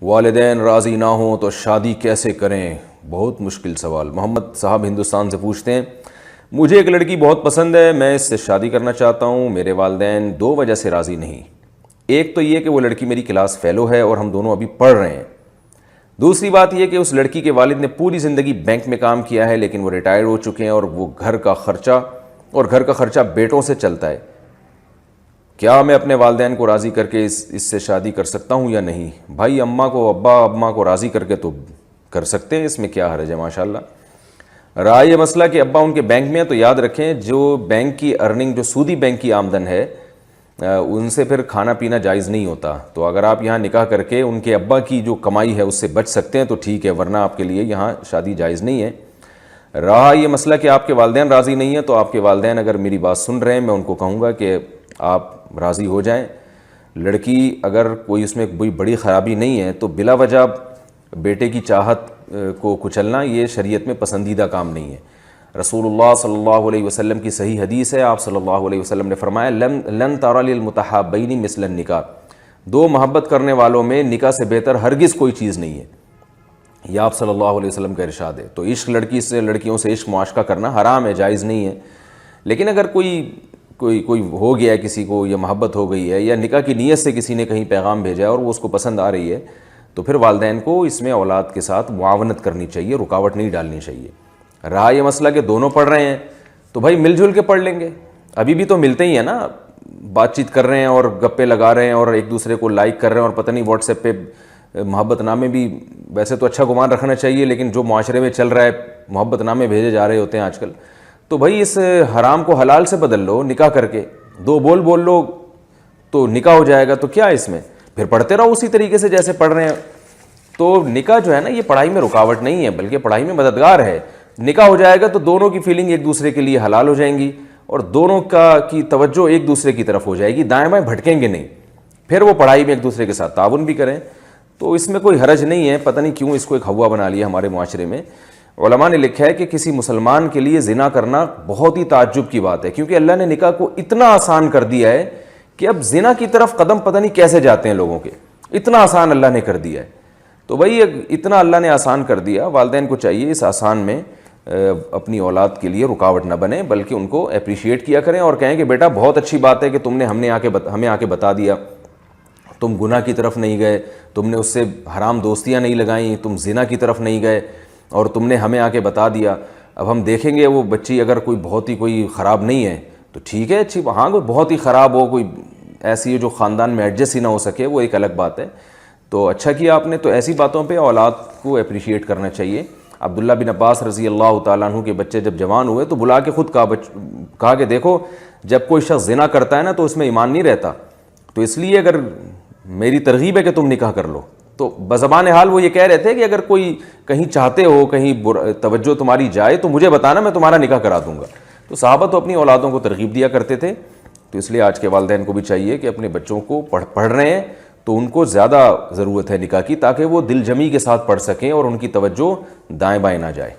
والدین راضی نہ ہوں تو شادی کیسے کریں؟ بہت مشکل سوال۔ محمد صاحب ہندوستان سے پوچھتے ہیں، مجھے ایک لڑکی بہت پسند ہے، میں اس سے شادی کرنا چاہتا ہوں، میرے والدین دو وجہ سے راضی نہیں۔ ایک تو یہ کہ وہ لڑکی میری کلاس فیلو ہے اور ہم دونوں ابھی پڑھ رہے ہیں۔ دوسری بات یہ کہ اس لڑکی کے والد نے پوری زندگی بینک میں کام کیا ہے لیکن وہ ریٹائر ہو چکے ہیں اور وہ گھر کا خرچہ بیٹوں سے چلتا ہے۔ کیا میں اپنے والدین کو راضی کر کے اس سے شادی کر سکتا ہوں یا نہیں؟ بھائی اماں کو راضی کر کے تو کر سکتے ہیں، اس میں کیا حرج ہے؟ ماشاءاللہ۔ رہا یہ مسئلہ کہ ابا ان کے بینک میں ہے تو یاد رکھیں جو بینک کی ارننگ، جو سودی بینک کی آمدن ہے، ان سے پھر کھانا پینا جائز نہیں ہوتا۔ تو اگر آپ یہاں نکاح کر کے ان کے ابا کی جو کمائی ہے اس سے بچ سکتے ہیں تو ٹھیک ہے، ورنہ آپ کے لیے یہاں شادی جائز نہیں ہے۔ رہا یہ مسئلہ کہ آپ کے والدین راضی نہیں ہیں تو آپ کے والدین اگر میری بات سن رہے ہیں، میں ان کو کہوں گا کہ آپ راضی ہو جائیں۔ لڑکی اگر کوئی اس میں کوئی بڑی خرابی نہیں ہے تو بلا وجہ بیٹے کی چاہت کو کچلنا یہ شریعت میں پسندیدہ کام نہیں ہے۔ رسول اللہ صلی اللہ علیہ وسلم کی صحیح حدیث ہے، آپ صلی اللہ علیہ وسلم نے فرمایا لن ترى للمتحابین مثل النکاح، دو محبت کرنے والوں میں نکاح سے بہتر ہرگز کوئی چیز نہیں ہے، یہ آپ صلی اللہ علیہ وسلم کا ارشاد ہے۔ تو عشق لڑکیوں سے عشق معاشقہ کرنا حرام ہے، جائز نہیں ہے۔ لیکن اگر کوئی ہو گیا ہے کسی کو، یا محبت ہو گئی ہے، یا نکاح کی نیت سے کسی نے کہیں پیغام بھیجا ہے اور وہ اس کو پسند آ رہی ہے، تو پھر والدین کو اس میں اولاد کے ساتھ معاونت کرنی چاہیے، رکاوٹ نہیں ڈالنی چاہیے۔ رہا یہ مسئلہ کہ دونوں پڑھ رہے ہیں تو بھائی مل جل کے پڑھ لیں گے، ابھی بھی تو ملتے ہی ہیں نا، بات چیت کر رہے ہیں اور گپے لگا رہے ہیں اور ایک دوسرے کو لائک کر رہے ہیں، اور پتہ نہیں واٹس ایپ پہ محبت نامے بھی، ویسے تو اچھا گمان رکھنا چاہیے لیکن جو معاشرے میں چل رہا ہے محبت نامے بھیجے جا رہے ہوتے ہیں آج کل۔ تو بھائی اس حرام کو حلال سے بدل لو، نکاح کر کے دو بول لو تو نکاح ہو جائے گا، تو کیا اس میں؟ پھر پڑھتے رہو اسی طریقے سے جیسے پڑھ رہے ہیں۔ تو نکاح جو ہے نا، یہ پڑھائی میں رکاوٹ نہیں ہے بلکہ پڑھائی میں مددگار ہے۔ نکاح ہو جائے گا تو دونوں کی فیلنگ ایک دوسرے کے لیے حلال ہو جائیں گی اور دونوں کی توجہ ایک دوسرے کی طرف ہو جائے گی، دائیں بائیں بھٹکیں گے نہیں، پھر وہ پڑھائی میں ایک دوسرے کے ساتھ تعاون بھی کریں، تو اس میں کوئی حرج نہیں ہے۔ پتہ نہیں کیوں اس کو ایک ہوا بنا لیا ہمارے معاشرے میں۔ علماء نے لکھا ہے کہ کسی مسلمان کے لیے زنا کرنا بہت ہی تعجب کی بات ہے، کیونکہ اللہ نے نکاح کو اتنا آسان کر دیا ہے کہ اب زنا کی طرف قدم پتہ نہیں کیسے جاتے ہیں لوگوں کے، اتنا آسان اللہ نے کر دیا ہے۔ تو بھائی اتنا اللہ نے آسان کر دیا، والدین کو چاہیے اس آسان میں اپنی اولاد کے لیے رکاوٹ نہ بنے بلکہ ان کو اپریشیٹ کیا کریں اور کہیں کہ بیٹا بہت اچھی بات ہے کہ تم نے ہمیں آ کے بتا دیا، تم گناہ کی طرف نہیں گئے، تم نے اس سے حرام دوستیاں نہیں لگائیں، تم زنا کی طرف نہیں گئے اور تم نے ہمیں آ کے بتا دیا۔ اب ہم دیکھیں گے وہ بچی اگر کوئی خراب نہیں ہے تو ٹھیک ہے، اچھی، ہاں کوئی بہت ہی خراب ہو، کوئی ایسی ہے جو خاندان میں ایڈجسٹ ہی نہ ہو سکے، وہ ایک الگ بات ہے۔ تو اچھا کیا آپ نے، تو ایسی باتوں پہ اولاد کو اپریشیٹ کرنا چاہیے۔ عبداللہ بن عباس رضی اللہ تعالیٰ عنہ کے بچے جب جوان ہوئے تو بلا کے خود کہا کہ دیکھو جب کوئی شخص زنا کرتا ہے نا تو اس میں ایمان نہیں رہتا، تو اس لیے اگر میری ترغیب ہے کہ تم نکاح کر لو۔ تو بزبان حال وہ یہ کہہ رہے تھے کہ اگر کوئی کہیں چاہتے ہو، کہیں توجہ تمہاری جائے تو مجھے بتانا، میں تمہارا نکاح کرا دوں گا۔ تو صحابہ تو اپنی اولادوں کو ترغیب دیا کرتے تھے، تو اس لیے آج کے والدین کو بھی چاہیے کہ اپنے بچوں کو پڑھ رہے ہیں تو ان کو زیادہ ضرورت ہے نکاح کی، تاکہ وہ دل جمی کے ساتھ پڑھ سکیں اور ان کی توجہ دائیں بائیں نہ جائے۔